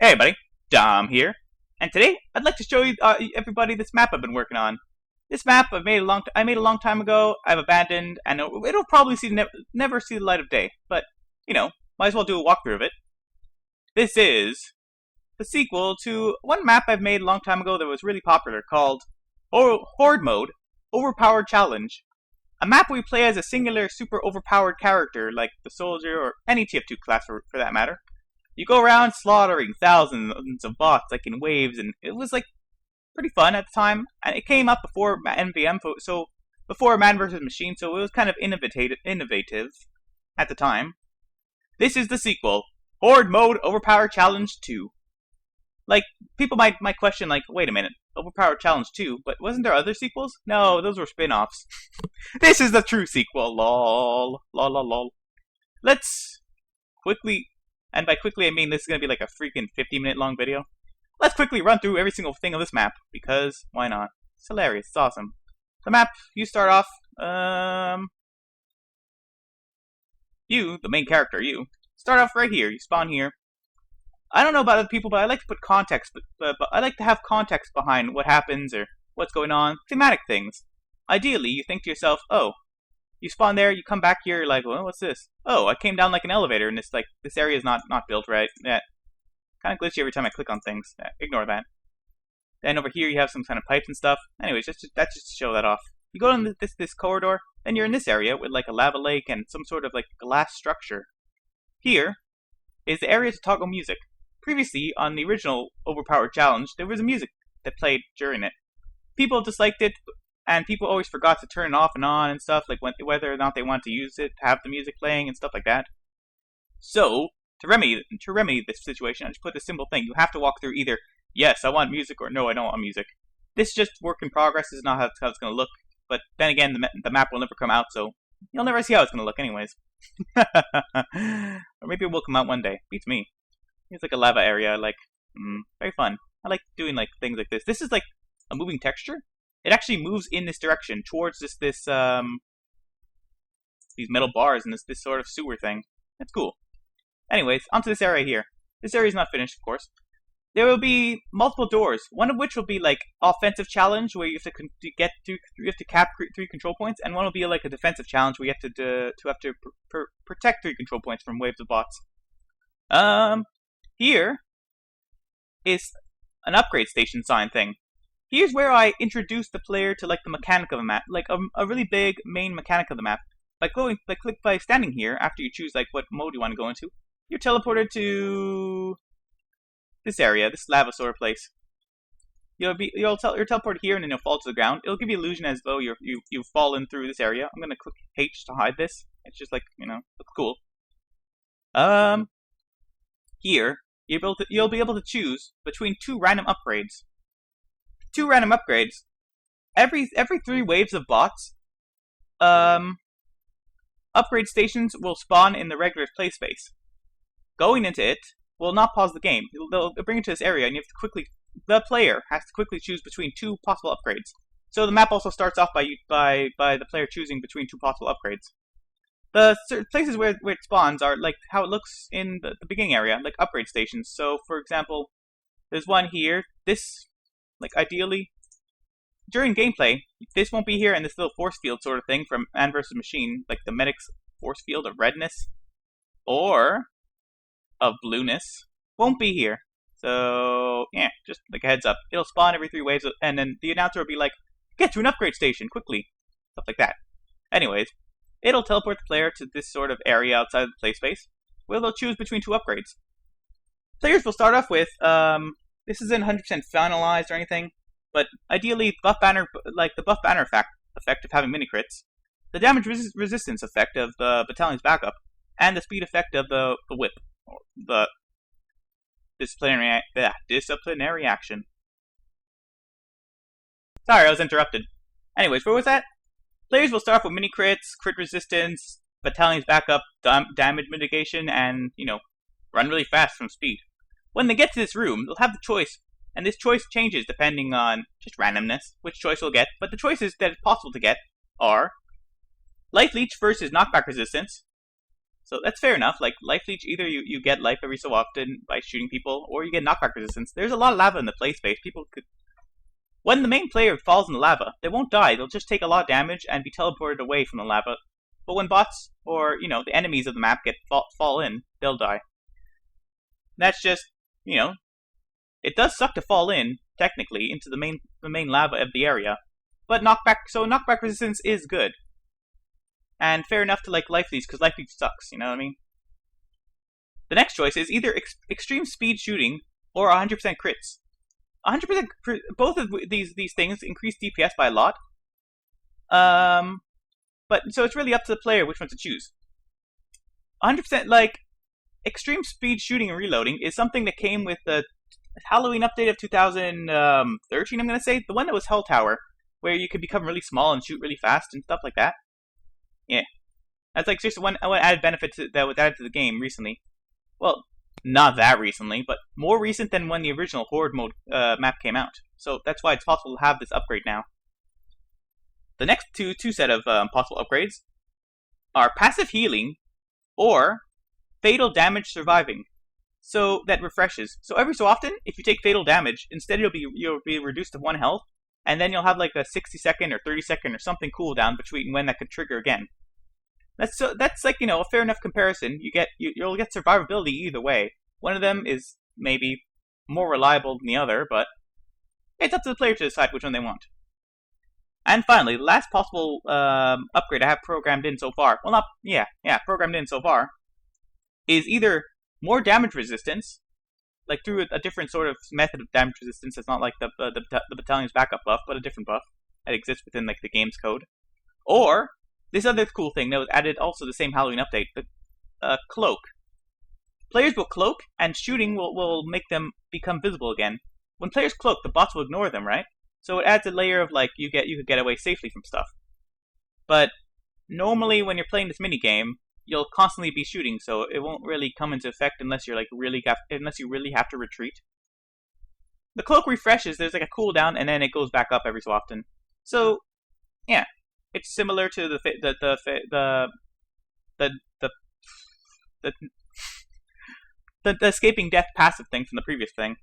Hey buddy, Dom here, and today I'd like to show you everybody this map I've been working on. This map I made a long time ago. I've abandoned, and it'll probably never see the light of day. But might as well do a walkthrough of it. This is the sequel to one map I've made a long time ago that was really popular, called Horde Mode Overpowered Challenge. A map where you play as a singular, super overpowered character like the soldier or any TF2 class for that matter. You go around slaughtering thousands of bots like in waves, and it was like pretty fun at the time. And it came up before MVM, so before Man vs. Machine, so it was kind of innovative at the time. This is the sequel, Horde Mode Overpowered Challenge 2. Like, people might question, like, wait a minute, Overpowered Challenge 2, but wasn't there other sequels? No, those were spin-offs. This is the true sequel, lol. Lol, lol, lol. Let's quickly, and by quickly I mean this is going to be like a freaking 50-minute long video. Let's quickly run through every single thing on this map, because why not? It's hilarious, it's awesome. The map, you start off, you, the main character, you, start off right here, you spawn here. I don't know about other people, but I like to put context, but I like to have context behind what happens or what's going on, thematic things. Ideally, you think to yourself, oh, you spawn there, you come back here, you're like, well, what's this? Oh, I came down like an elevator, and it's like, this area is not built right. Yeah, kind of glitchy every time I click on things. Yeah, ignore that. Then over here, you have some kind of pipes and stuff. Anyways, that's just to show that off. You go in this corridor, then you're in this area with like a lava lake and some sort of like glass structure. Here is the area to toggle music. Previously, on the original Overpowered Challenge, there was a music that played during it. People disliked it, and people always forgot to turn it off and on and stuff, like whether or not they want to use it, to have the music playing and stuff like that. So, to remedy this situation, I just put this simple thing. You have to walk through either, yes, I want music, or no, I don't want music. This is just work in progress. This is not how it's going to look. But then again, the map will never come out, so you'll never see how it's going to look anyways. Or maybe it will come out one day. Beats me. It's like a lava area, like, very fun. I like doing like things like this. This is like a moving texture. It actually moves in this direction towards these metal bars and this sort of sewer thing. That's cool. Anyways, onto this area here. This area is not finished, of course. There will be multiple doors. One of which will be like offensive challenge, where you have to cap 3 control points, and one will be like a defensive challenge, where you have to protect 3 control points from waves of bots. Here is an upgrade station sign thing. Here's where I introduce the player to like the mechanic of a map, like a really big main mechanic of the map. By standing here after you choose like what mode you want to go into, you're teleported to this area, this lava sort of place. You're teleported here, and then you'll fall to the ground. It'll give you illusion as though you've fallen through this area. I'm gonna click H to hide this. It's just like looks cool. Here you'll be able to choose between 2 random upgrades. 2 random upgrades. Every 3 waves of bots, upgrade stations will spawn in the regular play space. Going into it will not pause the game. They'll bring you to this area, and the player has to quickly choose between 2 possible upgrades. So the map also starts off by the player choosing between 2 possible upgrades. The places where it spawns are like how it looks in the beginning area, like upgrade stations. So, for example, there's one here. This, like, ideally, during gameplay, this won't be here, and this little force field sort of thing from Man vs. Machine, like the medic's force field of redness or of blueness, won't be here. So, yeah, just like a heads up. It'll spawn every 3 waves, and then the announcer will be like, get to an upgrade station, quickly. Stuff like that. Anyways, it'll teleport the player to this sort of area outside of the play space, where they'll choose between 2 upgrades. Players will start off with, this isn't 100% finalized or anything, but ideally, the buff banner effect of having mini crits, the damage resistance effect of the battalion's backup, and the speed effect of the whip, or the disciplinary action. Sorry, I was interrupted. Anyways, where was that? Players will start off with mini crits, crit resistance, battalion's backup, damage mitigation, and, run really fast from speed. When they get to this room, they'll have the choice, and this choice changes depending on just randomness, which choice we'll get, but the choices that it's possible to get are Life Leech versus Knockback Resistance, So that's fair enough. Like life leech, either you get life every so often by shooting people, or you get knockback resistance. There's a lot of lava in the play space. People could, when the main player falls in the lava, they won't die. They'll just take a lot of damage and be teleported away from the lava. But when bots or the enemies of the map fall in, they'll die. That's just it does suck to fall in technically into the main lava of the area, but knockback resistance is good. And fair enough to like life leech, because life leech sucks, you know what I mean? The next choice is either extreme speed shooting or 100% crits. 100%, both of these things increase DPS by a lot. But so it's really up to the player which one to choose. 100%, like, extreme speed shooting and reloading is something that came with the Halloween update of 2013, I'm gonna say. The one that was Hell Tower, where you could become really small and shoot really fast and stuff like that. Yeah. That's like just one added benefit that was added to the game recently. Well, not that recently, but more recent than when the original Horde mode map came out. So that's why it's possible to have this upgrade now. The next two set of possible upgrades are passive healing or fatal damage surviving. So that refreshes. So every so often, if you take fatal damage, instead you'll be reduced to 1 health, and then you'll have like a 60-second or 30-second or something cooldown between when that could trigger again. That's like a fair enough comparison. You'll get survivability either way. One of them is maybe more reliable than the other, but it's up to the player to decide which one they want. And finally, the last possible upgrade I have programmed in so far, programmed in so far, is either more damage resistance, like through a different sort of method of damage resistance. It's not like the battalion's backup buff, but a different buff that exists within like the game's code, or this other cool thing that was added also the same Halloween update, the cloak. Players will cloak, and shooting will make them become visible again. When players cloak, the bots will ignore them, right? So it adds a layer of like you could get away safely from stuff. But normally when you're playing this mini game, you'll constantly be shooting, so it won't really come into effect unless you really have to retreat. The cloak refreshes. There's like a cooldown, and then it goes back up every so often. So yeah, it's similar to the escaping death passive thing from the previous thing.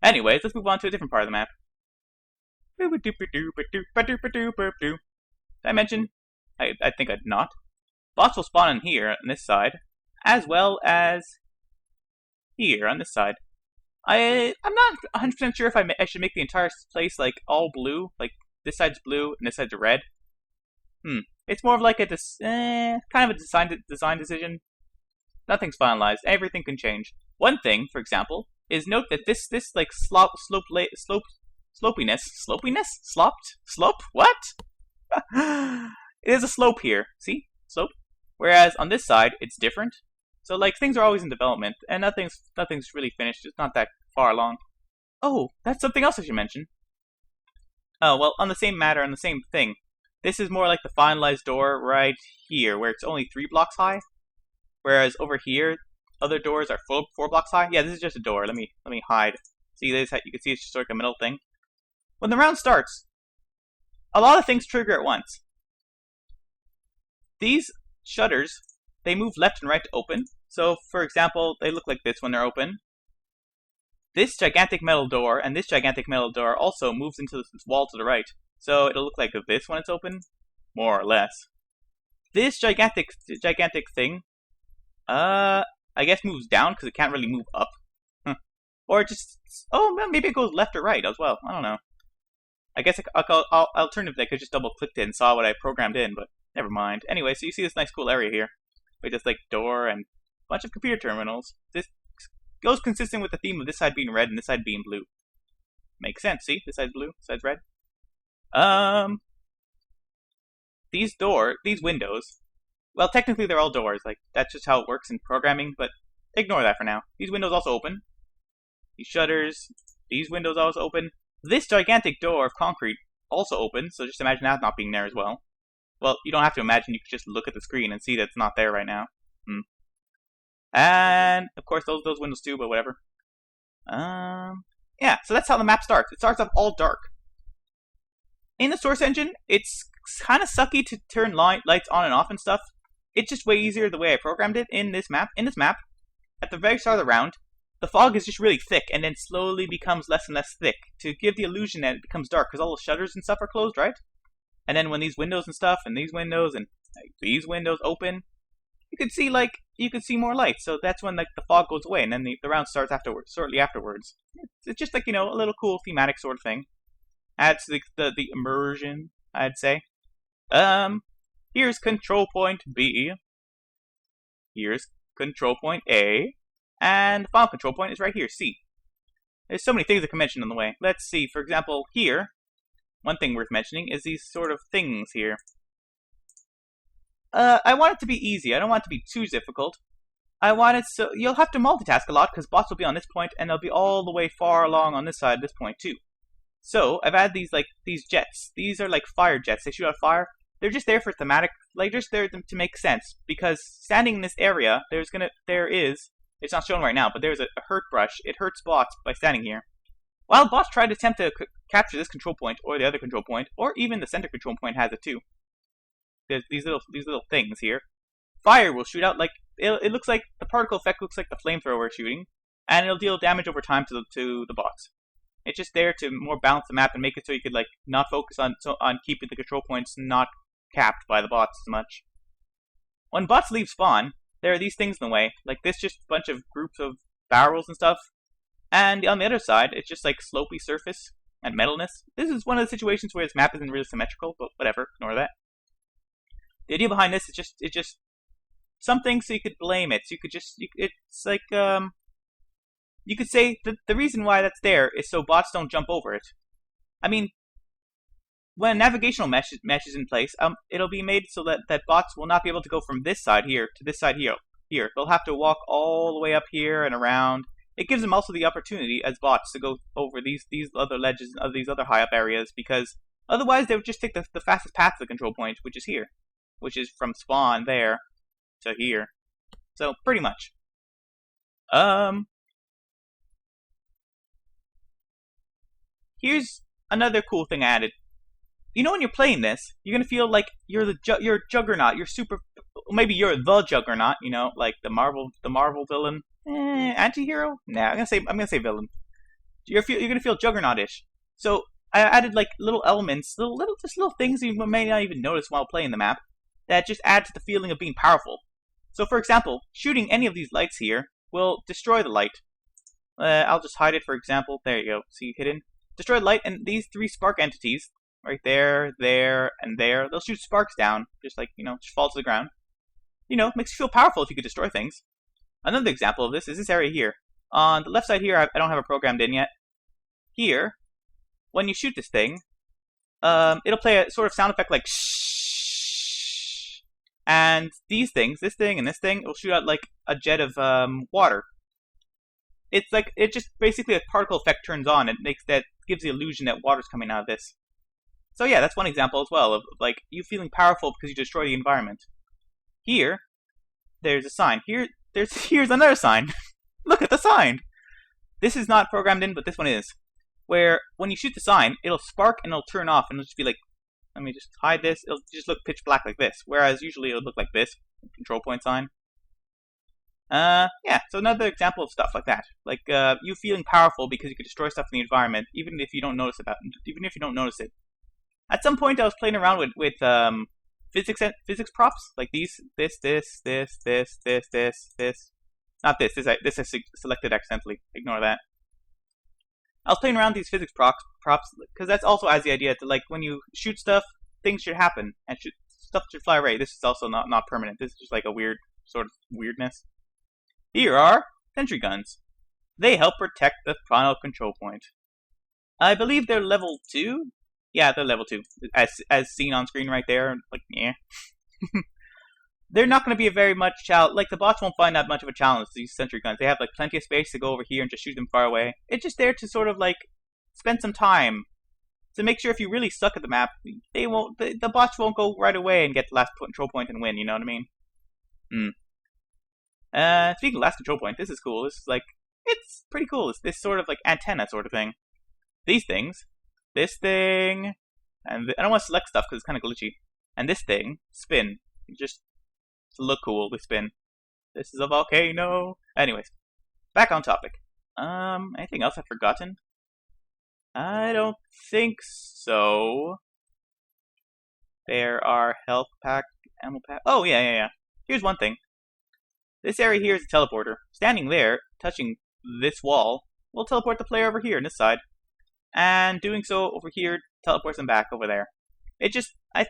Anyways, let's move on to a different part of the map. Did I mention? I think I did not. Bots will spawn in here on this side, as well as here on this side. I'm not 100% sure if I should make the entire place like all blue, like this side's blue and this side's red. It's more of like a kind of a design decision. Nothing's finalized. Everything can change. One thing, for example, is note that this like slope. What? There's a slope here. See? Slope. Whereas on this side, it's different. So like things are always in development, and nothing's really finished. It's not that far along. Oh, that's something else I should mention. Oh, well, on the same matter, on the same thing. This is more like the finalized door right here, where it's only 3 blocks high. Whereas over here, other doors are 4 blocks high. Yeah, this is just a door. Let me hide. See this? You can see it's just like a middle thing. When the round starts, a lot of things trigger at once. These shutters, they move left and right to open. So, for example, they look like this when they're open. This gigantic metal door and this gigantic metal door also moves into this wall to the right. So it'll look like this when it's open, more or less. This gigantic thing, I guess moves down because it can't really move up. Or just, maybe it goes left or right as well. I don't know. I guess alternatively I could just double click it and saw what I programmed in, but never mind. Anyway, so you see this nice cool area here with this like door and a bunch of computer terminals. This goes consistent with the theme of this side being red and this side being blue. Makes sense. See, this side's blue, this side's red. These windows. Well, technically they're all doors. Like that's just how it works in programming, but ignore that for now. These windows also open. These shutters. These windows also open. This gigantic door of concrete also opens. So just imagine that not being there as well. Well, you don't have to imagine. You can just look at the screen and see that it's not there right now. And of course those windows too, but whatever. Yeah. So that's how the map starts. It starts off all dark. In the source engine, it's kind of sucky to turn lights on and off and stuff. it's just way easier the way I programmed it in this map. In this map, at the very start of the round, the fog is just really thick and then slowly becomes less and less thick to give the illusion that it becomes dark because all the shutters and stuff are closed, right? And then when these windows and stuff and these windows and like, these windows open, you could see more light. So that's when like the fog goes away and then the round starts afterwards, shortly afterwards. It's just like, you know, a little cool thematic sort of thing. Adds to the immersion, I'd say. Here's control point B. Here's control point A. And the final control point is right here, C. There's so many things I can mention on the way. Let's see, for example, here, one thing worth mentioning is these sort of things here. I want it to be easy. I don't want it to be too difficult. I want it so you'll have to multitask a lot because bots will be on this point and they'll be all the way far along on this side at this point too. So I've added these jets. These are like fire jets. They shoot out fire. They're just there for thematic, like just there to make sense. Because standing in this area, it's not shown right now, but there's a hurt brush. It hurts bots by standing here. While bots try to attempt to capture this control point or the other control point, or even the center control point has it too. There's these little things here. Fire will shoot out like it looks like the particle effect looks like the flamethrower shooting, and it'll deal damage over time to the bots. It's just there to more balance the map and make it so you could like not focus on keeping the control points not capped by the bots as much. When bots leave spawn, there are these things in the way, like this just a bunch of groups of barrels and stuff. And on the other side, it's just like slopey surface and metalness. This is one of the situations where this map isn't really symmetrical, but whatever, ignore that. The idea behind this is just something so you could blame it. So you could it's like you could say the reason why that's there is so bots don't jump over it. I mean, when navigational mesh is in place, it'll be made so that bots will not be able to go from this side here to this side here. They'll have to walk all the way up here and around. It gives them also the opportunity as bots to go over these other ledges of these other high up areas, because otherwise they would just take the fastest path to the control point, which is here, which is from spawn there to here. So pretty much. Here's another cool thing I added. You know, when you're playing this, you're gonna feel like you're Juggernaut. Maybe you're the Juggernaut. You know, like the Marvel villain, anti-hero. Nah, I'm gonna say villain. You're gonna feel Juggernaut-ish. So I added like little elements, just little things you may not even notice while playing the map that just add to the feeling of being powerful. So, for example, shooting any of these lights here will destroy the light. I'll just hide it, for example. There you go. See, hidden. Destroy the light, and these three spark entities, right there, there, and there, they'll shoot sparks down, just like, you know, just fall to the ground. You know, makes you feel powerful if you could destroy things. Another example of this is this area here. On the left side here, I don't have it programmed in yet. Here, when you shoot this thing, it'll play a sort of sound effect like shh. And these things, this thing and this thing, will shoot out like a jet of water. It's like, it just basically a particle effect turns on and gives the illusion that water's coming out of this. So yeah, that's one example as well of like you feeling powerful because you destroy the environment. Here, there's a sign. Here's another sign. Look at the sign. This is not programmed in, but this one is. Where when you shoot the sign, it'll spark and it'll turn off, and it'll just be like, let me just hide this. It'll just look pitch black like this. Whereas usually it'll look like this control point sign. Yeah, so another example of stuff like that. Like, you feeling powerful because you could destroy stuff in the environment, even if you don't notice it. At some point I was playing around with physics props, like this. Not this I selected accidentally. Ignore that. I was playing around with these physics props, because that's also has the idea to, like, when you shoot stuff, things should happen, and stuff should fly away. This is also not permanent. This is just like a weird, sort of weirdness. Here are sentry guns. They help protect the final control point. I believe they're level 2. Yeah, they're level 2, as seen on screen right there. Like, yeah. They're not going to be a very much challenge. Like, the bots won't find that much of a challenge, these sentry guns. They have, like, plenty of space to go over here and just shoot them far away. It's just there to sort of, like, spend some time to make sure if you really suck at the map, the bots won't go right away and get the last control point and win, you know what I mean? Speaking of last control point, this is cool. This is, like, it's pretty cool. It's this sort of, like, antenna sort of thing. These things, this thing, and I don't want to select stuff because it's kind of glitchy. And this thing, spin. Just To look cool, they spin. This is a volcano. Anyways, back on topic. Anything else I've forgotten? I don't think so. There are health pack, ammo pack. Oh, yeah. Here's one thing. This area here is a teleporter. Standing there, touching this wall, will teleport the player over here on this side. And doing so over here teleports them back over there. It just, a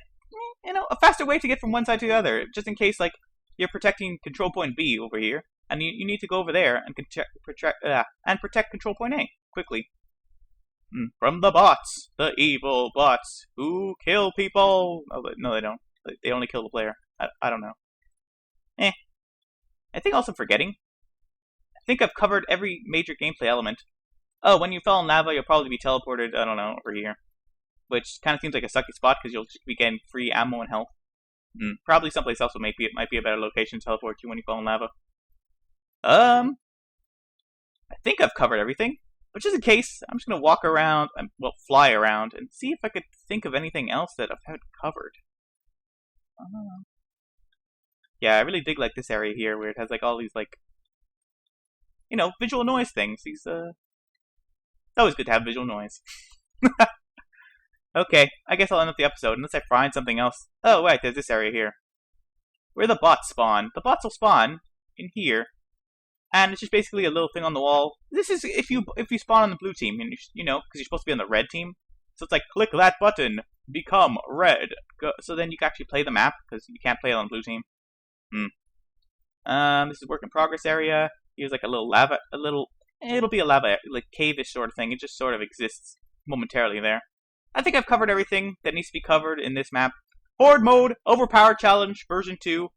faster way to get from one side to the other. Just in case, like, you're protecting control point B over here, and you need to go over there and protect control point A quickly. From the bots, the evil bots who kill people. Oh, no, they don't. They only kill the player. I don't know. I think also I'm forgetting. I think I've covered every major gameplay element. Oh, when you fall in lava, you'll probably be teleported, I don't know, over here. Which kind of seems like a sucky spot because you'll just be getting free ammo and health. Probably someplace else might be a better location to teleport to when you fall in lava. I think I've covered everything. But just in case, I'm just going to walk around, fly around, and see if I could think of anything else that I've had covered. Yeah, I really dig like this area here where it has like all these like, visual noise things. It's always good to have visual noise. Okay, I guess I'll end up the episode unless I find something else. Oh, wait, there's this area here. Where the bots spawn. The bots will spawn in here. And it's just basically a little thing on the wall. This is if you spawn on the blue team, and because you're supposed to be on the red team. So it's like, click that button, become red. So then you can actually play the map, because you can't play it on the blue team. This is work in progress area. Here's like a little lava, it'll be a lava, like cave-ish sort of thing. It just sort of exists momentarily there. I think I've covered everything that needs to be covered in this map. Horde mode, Overpowered Challenge, version 2.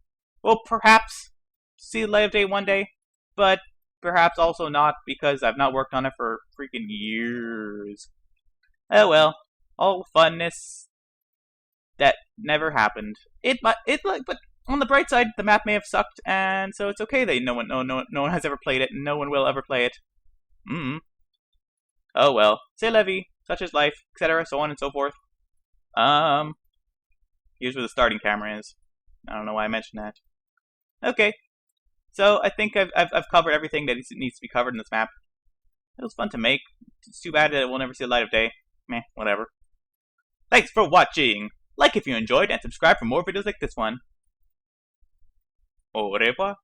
Will perhaps see the light of day one day. But perhaps also not, because I've not worked on it for freaking years. Oh well, all funness that never happened. But on the bright side, the map may have sucked, and so it's okay that no one has ever played it, and no one will ever play it. Oh well, c'est la vie, such is life, etc., so on and so forth. Here's where the starting camera is. I don't know why I mentioned that. Okay. So I think I've covered everything that needs to be covered in this map. It was fun to make. It's too bad that it will never see the light of day. Meh, whatever. Thanks for watching. Like if you enjoyed, and subscribe for more videos like this one. Au revoir.